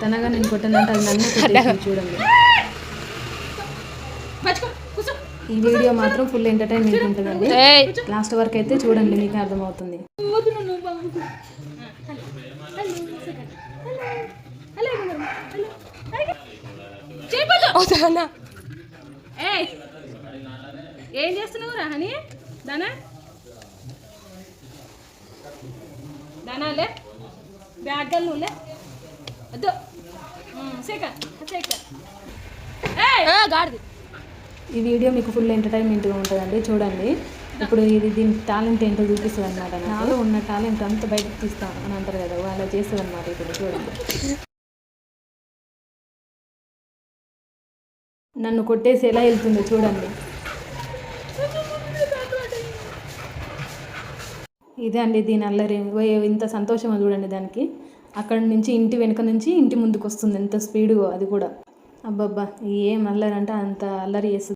తనగా నేను కొట్టినట్టు అది నన్ను కొట్టేసింది చూడండి. ఈ వీడియో మాత్రం ఫుల్ ఎంటర్టైన్మెంట్ ఉంటుందండి. లాస్ట్ వరకు అయితే చూడండి, మీకు అర్థమవుతుంది. ఏం చేస్తున్నావు రాహని? దానా దానాలే బ్యాగ్ నువ్వులే వద్దు గాడిది. ఈ వీడియో మీకు ఫుల్ ఎంటర్టైన్మెంట్గా ఉంటుందండి, చూడండి. ఇప్పుడు ఇది దీని టాలెంట్ ఏంటో చూపిస్తుంది అనమాట. నాలో ఉన్న టాలెంట్ అంతా బయటకు తీస్తాను అని అంటారు కదా, అలా చేస్తుంది అనమాట. ఇప్పుడు చూడండి, నన్ను కొట్టేసి ఎలా వెళ్తుందో చూడండి. ఇదే అండి దీని అల్లరి. ఇంత సంతోషమో చూడండి దానికి. అక్కడ నుంచి ఇంటి వెనుక నుంచి ఇంటి ముందుకు వస్తుంది, ఎంత స్పీడ్గా అది కూడా. అబ్బబ్బా, ఏం అల్లరి అంటే అంత అల్లరి చేస్తుంది.